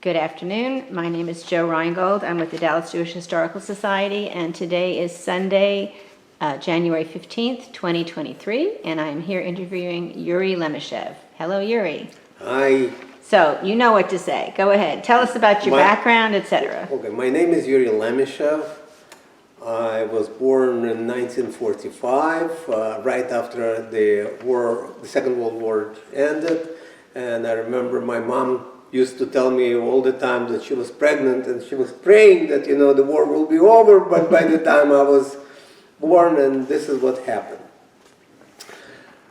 Good afternoon. My name is Joe Reingold. I'm with the Dallas Jewish Historical Society, and today is Sunday, January 15th, 2023, and I'm here interviewing Yuri Lemeshev. Hello, Yuri. Hi. So, you know what to say. Go ahead. Tell us about your background, etc. Okay, my name is Yuri Lemeshev. I was born in 1945, right after the Second World War ended, and I remember my mom used to tell me all the time that she was pregnant and she was praying that, the war will be over, but by the time I was born, and this is what happened.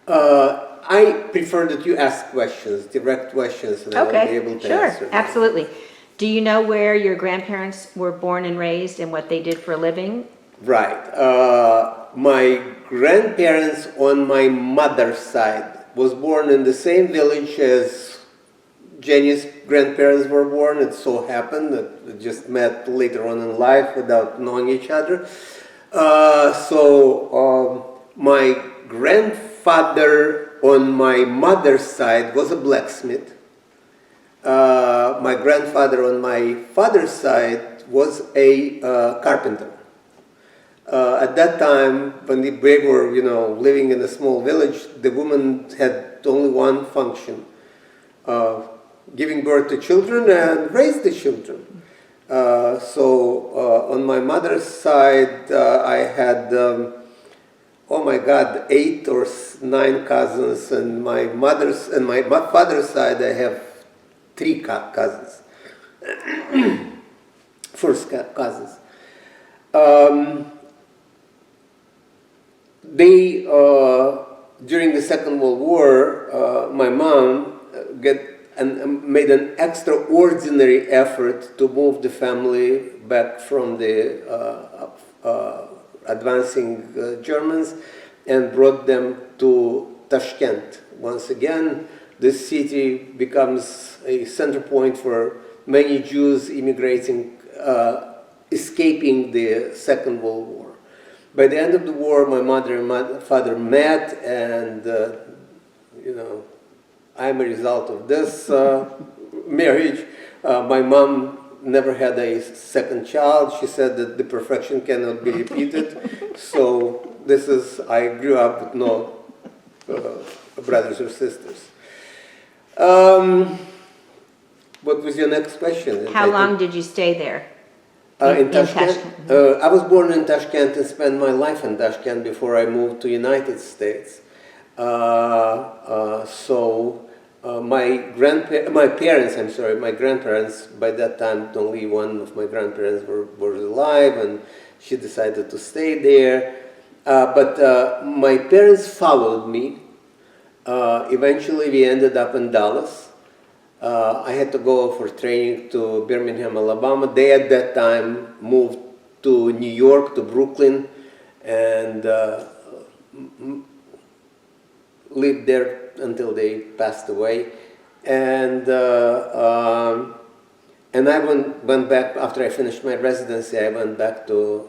I prefer that you ask questions, direct questions, and I will be able to answer them. Absolutely. Do you know where your grandparents were born and raised and what they did for a living? Right. My grandparents on my mother's side was born in the same village as Jenny's grandparents were born. It so happened that we just met later on in life without knowing each other. My grandfather on my mother's side was a blacksmith. My grandfather on my father's side was a carpenter. At that time, when we were, living in a small village, the woman had only one function: giving birth to children and raise the children. On my mother's side, I had, 8 or 9 cousins, and my father's side, I have 3 cousins, first cousins. During the Second World War, my mom made an extraordinary effort to move the family back from the advancing Germans and brought them to Tashkent. Once again, this city becomes a center point for many Jews immigrating, escaping the Second World War. By the end of the war, my mother and my father met, and I'm a result of this marriage. My mom never had a second child. She said that the perfection cannot be repeated. So I grew up with no brothers or sisters. What was your next question? How long did you stay there? In Tashkent? I was born in Tashkent and spent my life in Tashkent before I moved to United States. My grandparents, by that time only one of my grandparents were alive, and she decided to stay there. But my parents followed me. Eventually we ended up in Dallas. I had to go for training to Birmingham, Alabama. They at that time moved to New York, to Brooklyn, and lived there until they passed away. And I went back after I finished my residency. I went back to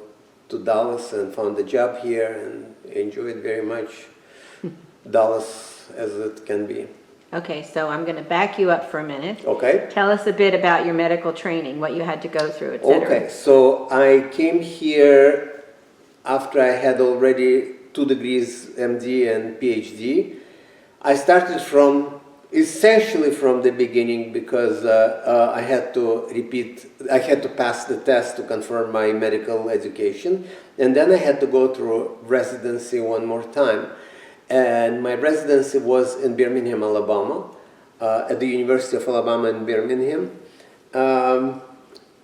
Dallas and found a job here and enjoyed very much Dallas as it can be. Okay, so I'm going to back you up for a minute. Okay. Tell us a bit about your medical training, what you had to go through, etc. Okay, so I came here after I had already 2 degrees, MD and PhD. I started essentially from the beginning because I had to pass the test to confirm my medical education, and then I had to go through residency one more time. And my residency was in Birmingham, Alabama, at the University of Alabama in Birmingham.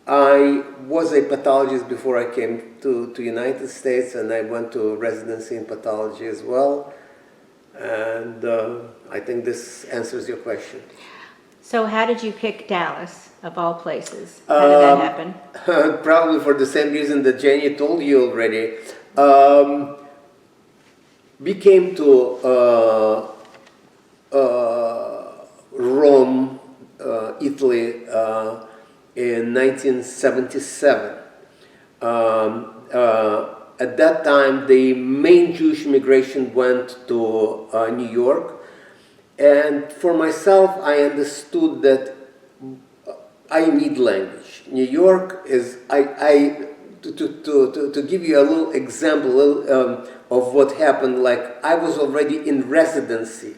I was a pathologist before I came to United States, and I went to residency in pathology as well. And I think this answers your question. So how did you pick Dallas, of all places? How did that happen? Probably for the same reason that Jenny told you already. We came to Rome, Italy, in 1977. At that time, the main Jewish immigration went to New York. And for myself, I understood that I need language. New York is, to give you a little example of what happened, like I was already in residency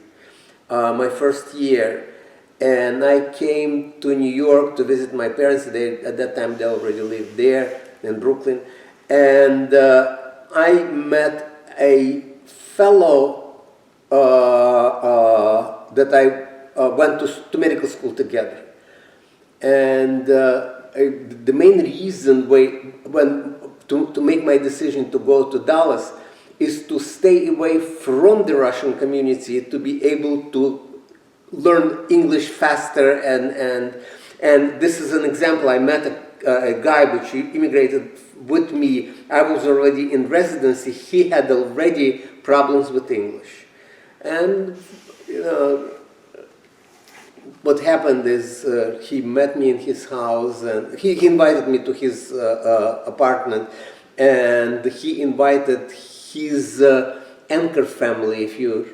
my first year, and I came to New York to visit my parents. At that time they already lived there in Brooklyn, and I met a fellow that I went to medical school together. And the main reason to make my decision to go to Dallas is to stay away from the Russian community, to be able to learn English faster. And this is an example. I met a guy which immigrated with me. I was already in residency. He had already problems with English. And, you know, what happened is he met me in his house, and he invited me to his apartment, and he invited his anchor family. If you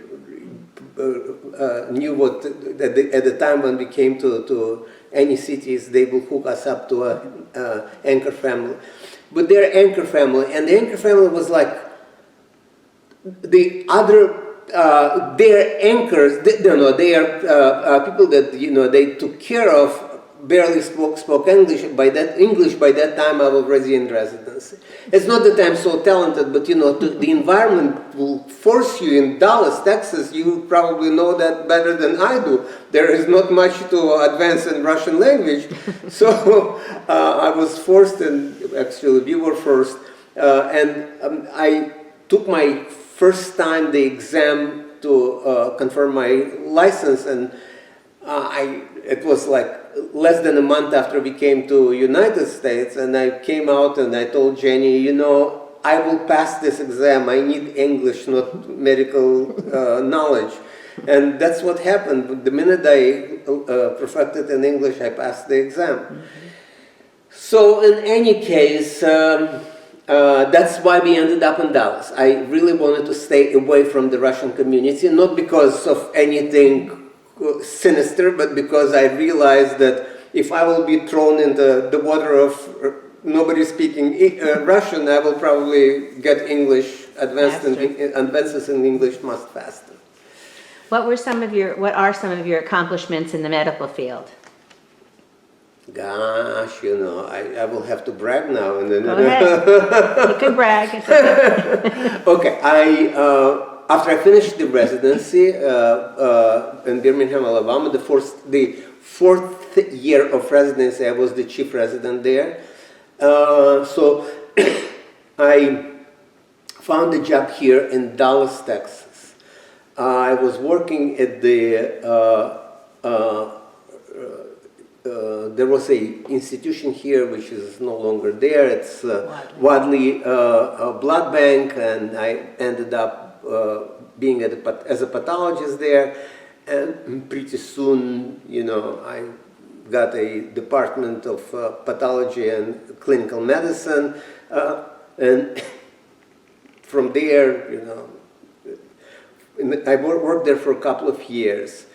knew what, at the time when we came to any cities, they will hook us up to a anchor family. But their anchor family, and the anchor family was like the other. Their anchors, they are people that they took care of. Barely spoke English. By that time, I was already in residency. It's not that I'm so talented, but the environment will force you. In Dallas, Texas, you probably know that better than I do. There is not much to advance in Russian language, so I was forced, and actually we were forced, and I took my first time the exam to confirm my license, and it was like less than a month after we came to United States, and I came out and I told Jenny, I will pass this exam. I need English, not medical knowledge. And that's what happened. The minute I perfected in English, I passed the exam. Mm-hmm. So in any case, that's why we ended up in Dallas. I really wanted to stay away from the Russian community, not because of anything sinister, but because I realized that if I will be thrown into the water of nobody speaking Russian, I will probably get English advances in English much faster. What are some of your accomplishments in the medical field? Gosh, I will have to brag now. And then, go ahead. You can brag. It's okay. Okay, after I finished the residency in Birmingham, Alabama, the fourth year of residency, I was the chief resident there. So I found a job here in Dallas, Texas. I was working at the there was a institution here which is no longer there. It's Wadley Blood Bank, and I ended up being as a pathologist there. And pretty soon, I got a department of pathology and clinical medicine, and from there, I worked there for a couple of years.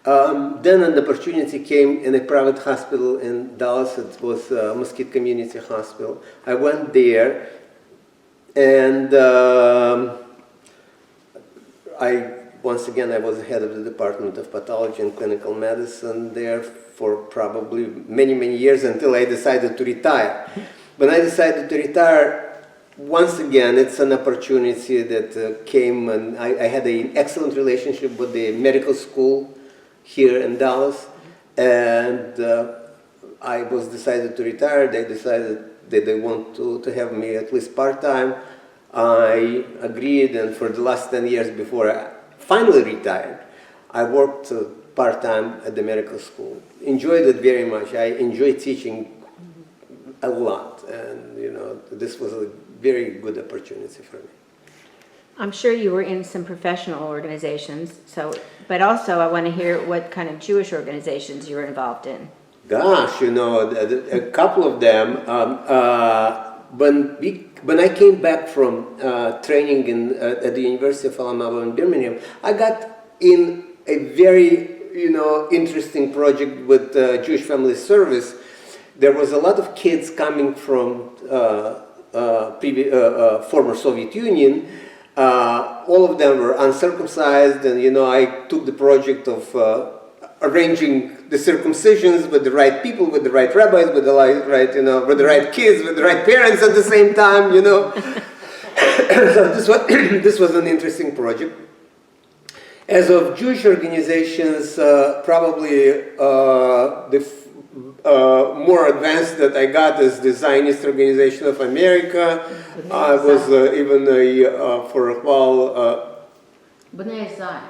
Then an opportunity came in a private hospital in Dallas. It was Mesquite Community Hospital. I went there, and once again, I was the head of the Department of Pathology and Clinical Medicine there for probably many, many years until I decided to retire. When I decided to retire, once again, it's an opportunity that came, and I had an excellent relationship with the medical school here in Dallas, and I was decided to retire. They decided that they want to have me at least part-time. I agreed, and for the last 10 years before I finally retired, I worked part-time at the medical school. Enjoyed it very much. I enjoyed teaching a lot, and this was a very good opportunity for me. I'm sure you were in some professional organizations, but also I want to hear what kind of Jewish organizations you were involved in. Gosh, a couple of them. When I came back from training at the University of Alabama in Birmingham, I got in a very interesting project with Jewish Family Service. there was a lot of kids coming from former Soviet Union. All of them were uncircumcised, and I took the project of arranging the circumcisions with the right people, with the right rabbis, with the right, with the right kids, with the right parents at the same time. So this was an interesting project. As of Jewish organizations, probably the more advanced that I got is the Zionist Organization of America. I was even for a while. Bnei Zion.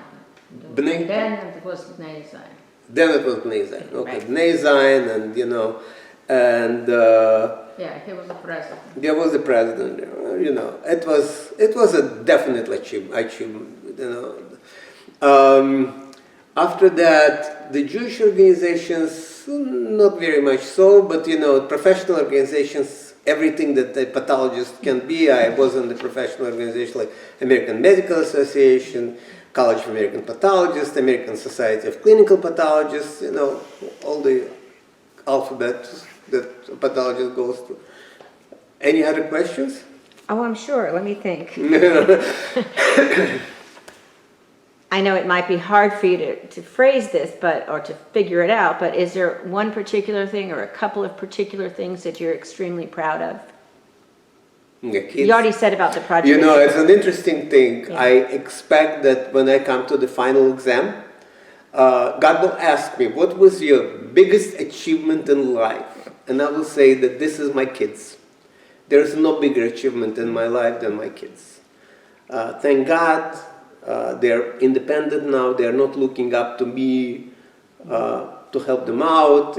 Bnei? Then it was Bnei Zion. Then it was Bnei Zion. Okay, Right. Bnei Zion, and and Yeah, he was the president. there was the president. It was a definite achievement. After that, the Jewish organizations, not very much so, but professional organizations, everything that a pathologist can be. I was in the professional organization like American Medical Association, College of American Pathologists, American Society of Clinical Pathologists, all the alphabet that a pathologist goes through. Any other questions? Oh, I'm sure. Let me think. I know it might be hard for you to phrase this, or to figure it out, but is there one particular thing or a couple of particular things that you're extremely proud of? You already said about the project. It's an interesting thing. Yeah. I expect that when I come to the final exam, God will ask me, what was your biggest achievement in life? And I will say that this is my kids. There's no bigger achievement in my life than my kids. Thank God. They're independent now. They're not looking up to me to help them out.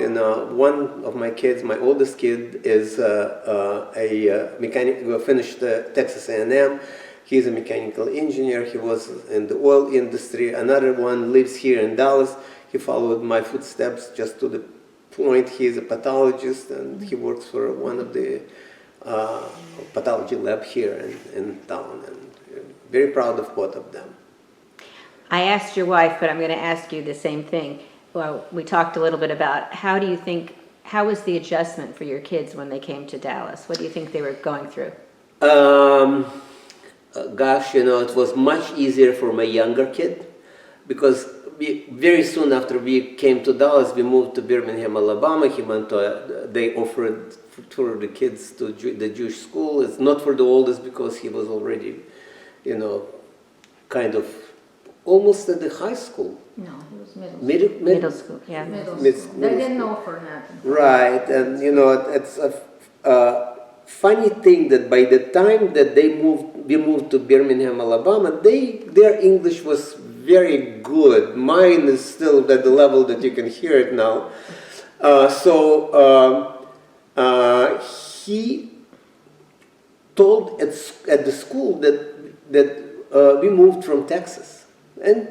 One of my kids, my oldest kid, is a mechanic. Finished Texas A&M. He's a mechanical engineer. He was in the oil industry. Another one lives here in Dallas. He followed my footsteps just to the point. He's a pathologist, and he works for one of the pathology lab here in town. And very proud of both of them. I asked your wife, but I'm going to ask you the same thing. Well, we talked a little bit about how was the adjustment for your kids when they came to Dallas? What do you think they were going through? Gosh, it was much easier for my younger kid because very soon after we came to Dallas, we moved to Birmingham, Alabama. They offered for the kids to the Jewish school. It's not for the oldest because he was already, kind of almost at the high school. No, he was middle school. Middle school, yeah. Middle Mid- school. middle They didn't school. offer nothing. Right, and it's a funny thing that by the time that we moved to Birmingham, Alabama, their English was very good. Mine is still at the level that you can hear it now. He told at the school that we moved from Texas. And,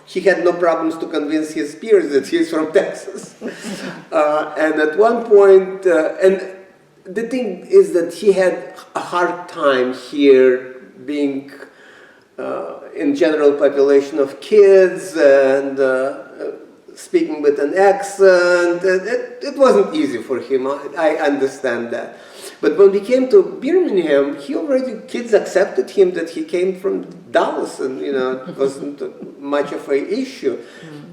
he had no problems to convince his peers that he's from Texas. And at one point, and the thing is that he had a hard time here being in general population of kids and speaking with an accent. It wasn't easy for him. I understand that. But when we came to Birmingham, kids accepted him that he came from Dallas, and it wasn't much of an issue.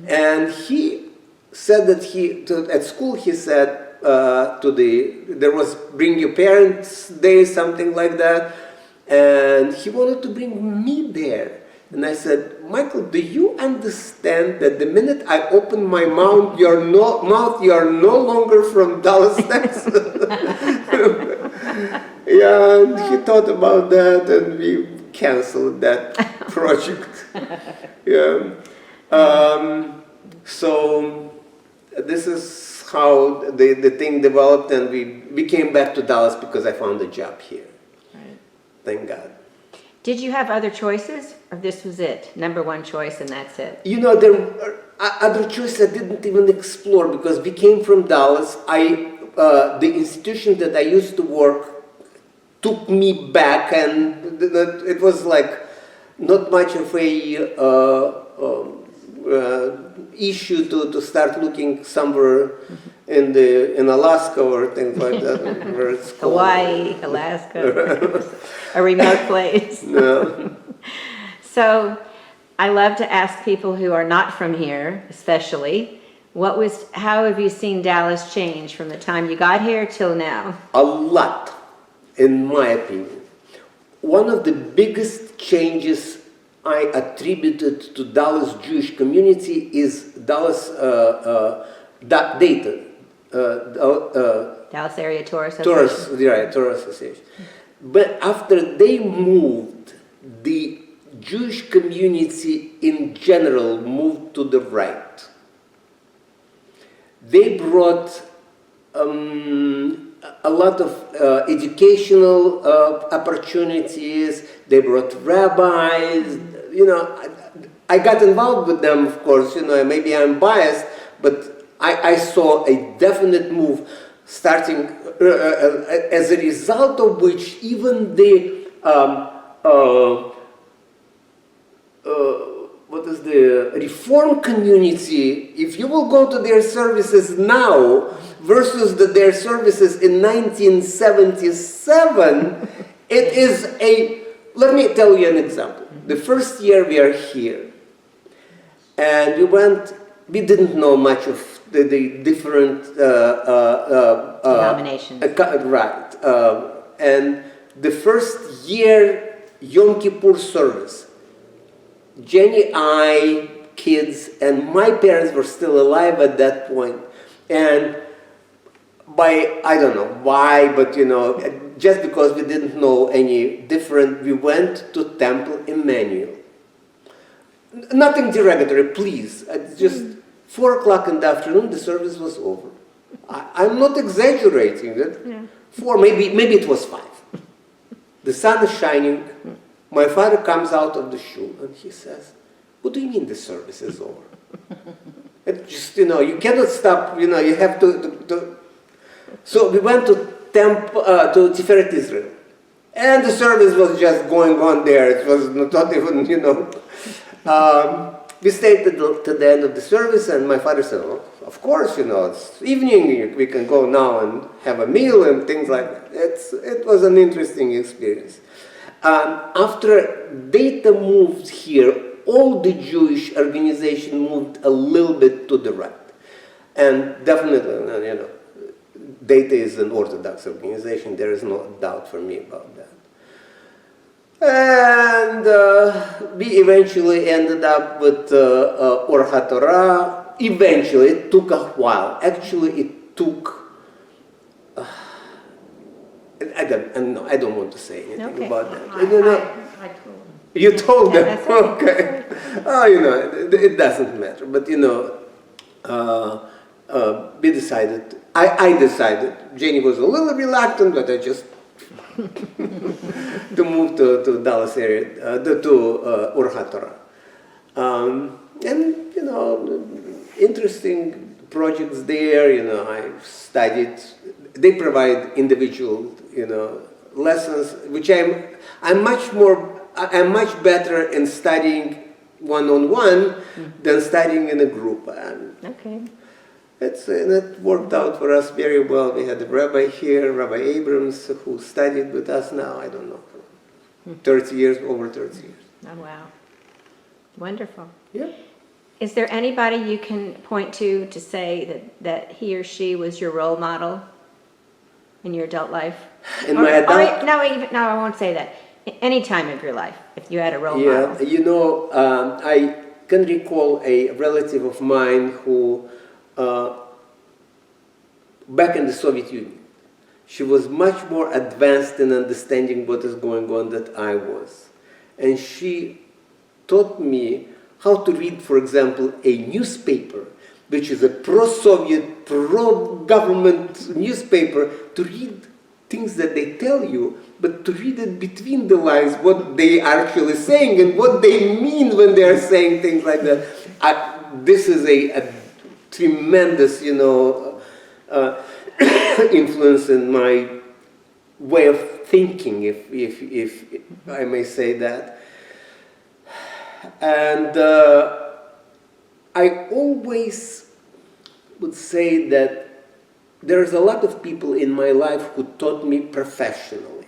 And he said that at school he said there was Bring Your Parents Day, something like that, and he wanted to bring me there. And I said, Michael, do you understand that the minute I open my mouth, you are no longer from Dallas, Texas? Yeah, and he thought about that, and we canceled that project. Yeah. So this is how the thing developed, and we came back to Dallas because I found a job here. Right. Thank God. Did you have other choices, or this was it? Number one choice, and that's it? There were other choices I didn't even explore because we came from Dallas. The institution that I used to work took me back, and it was like not much of a issue to start looking somewhere in Alaska or things like that, where it's cold. Hawaii, Alaska, a remote place. No. So I love to ask people who are not from here, especially, how have you seen Dallas change from the time you got here till now? A lot, in my opinion. One of the biggest changes I attributed to Dallas Jewish community is Dallas data. Dallas Area Tourist Tourist, Association. right, Tourist Association. But after they moved, the Jewish community in general moved to the right. They brought a lot of educational opportunities. They brought rabbis. You know, I got involved with them, of course. You know, maybe I'm biased, but I saw a definite move starting as a result of which even the what is the Reform community, if you will go to their services now versus their services in 1977, it is let me tell you an example. The first year we are here, and we didn't know much of the different Denominations. Right. And the first year Yom Kippur service, Jenny, I, kids, and my parents were still alive at that point. And I don't know why, but you know, just because we didn't know any different, we went to Temple Emmanuel. Nothing derogatory, please. It's just 4 o'clock in the afternoon, the service was over. I'm not exaggerating it. Yeah. 4, maybe it was 5. The sun is shining. My father comes out of the shul and he says, "What do you mean the service is over?" It just, you know, you cannot stop, you know, you have to. So we went to Tiferet Israel. And the service was just going on there. It was not even, you know. We stayed to the end of the service, and my father said, "Oh, of course, you know, it's evening, we can go now and have a meal and things like that." It was an interesting experience. After Data moved here, all the Jewish organization moved a little bit to the right. And definitely, you know, Data is an Orthodox organization. There is no doubt for me about that. And we eventually ended up with Or HaTorah. Eventually, it took a while. Actually, it took... I don't want to say anything about that. I told him. You told them? Yeah, that's okay. Okay. Oh, you know, it doesn't matter. But, you know, we decided, I decided, Jenny was a little reluctant, but I just to move to Dallas area, to Or HaTorah. And, you know, interesting projects there, you know, I studied, they provide individual, you know, lessons, which I'm much better in studying one-on-one than studying in a group. And Okay. it worked out for us very well. We had a rabbi here, Rabbi Abrams, who studied with us now, I don't know, for 30 years, over 30 years. Oh, wow. Wonderful. Yeah. Is there anybody you can point to say that he or she was your role model in your adult life? In my adult... No, I won't say that. Any time of your life, if you had a role model. Yeah, you know, I can recall a relative of mine who, back in the Soviet Union, she was much more advanced in understanding what is going on than I was. And she taught me how to read, for example, a newspaper, which is a pro-Soviet, pro-government newspaper, to read things that they tell you, but to read it between the lines, what they are actually saying and what they mean when they are saying things like that. This is a tremendous, you know, influence in my way of thinking, if I may say that. And I always would say that there's a lot of people in my life who taught me professionally.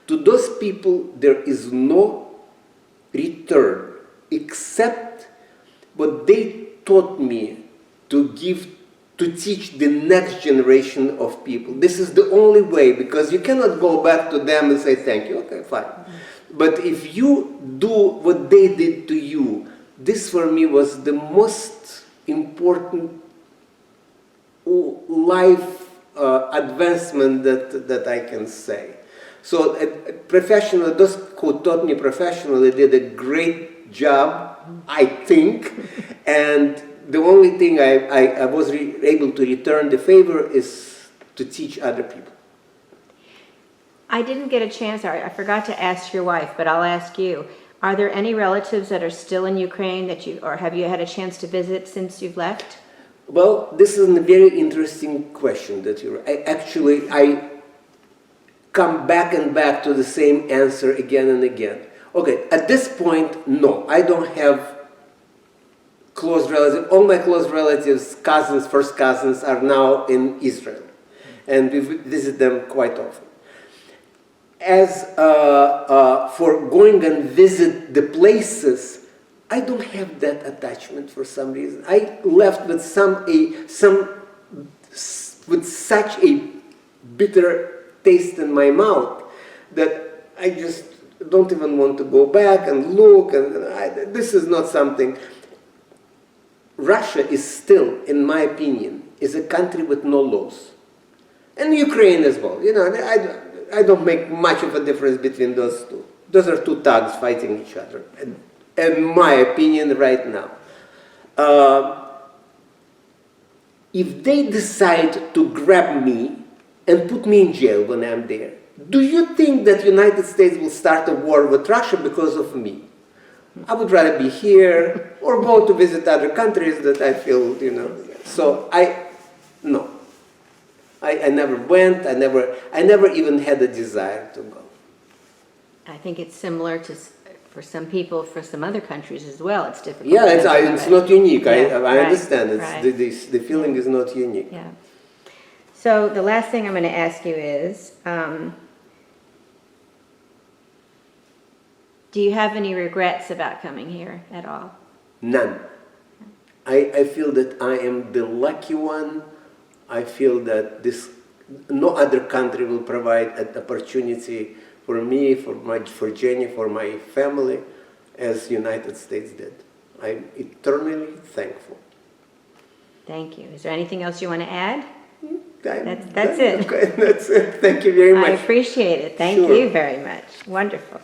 To those people, there is no return except what they taught me to give, to teach the next generation of people. This is the only way, because you cannot go back to them and say thank you. Okay, fine. But if you do what they did to you, this for me was the most important life advancement that I can say. So professional, those who taught me professionally did a great job, I think, and the only thing I was able to return the favor is to teach other people. I didn't get a chance, I forgot to ask your wife, but I'll ask you. Are there any relatives that are still in Ukraine that you, or have you had a chance to visit since you've left? Well, this is a very interesting question that I come back and back to the same answer again and again. Okay, at this point, no, I don't have close relatives. All my close relatives, cousins, first cousins, are now in Israel, and we visit them quite often. As for going and visit the places, I don't have that attachment for some reason. I left with with such a bitter taste in my mouth that I just don't even want to go back and look. And this is not something. Russia is still, in my opinion, is a country with no laws, and Ukraine as well. You know, I don't make much of a difference between those two. Those are two thugs fighting each other, in my opinion, right now. If they decide to grab me and put me in jail when I'm there, do you think that the United States will start a war with Russia because of me? I would rather be here or go to visit other countries that I feel, you know. So no. I never went, I never even had a desire to go. I think it's similar to, for some people, for some other countries as well, it's difficult. Yeah, it's not unique. Yeah, I understand. right. The feeling is not unique. Yeah. So the last thing I'm going to ask you is, do you have any regrets about coming here at all? None. I feel that I am the lucky one. I feel that no other country will provide an opportunity for me, for Jenny, for my family, as United States did. I'm eternally thankful. Thank you. Is there anything else you want to add? That's it. Okay, that's it. Thank you very much. I appreciate it. Thank Sure. you very much. Wonderful.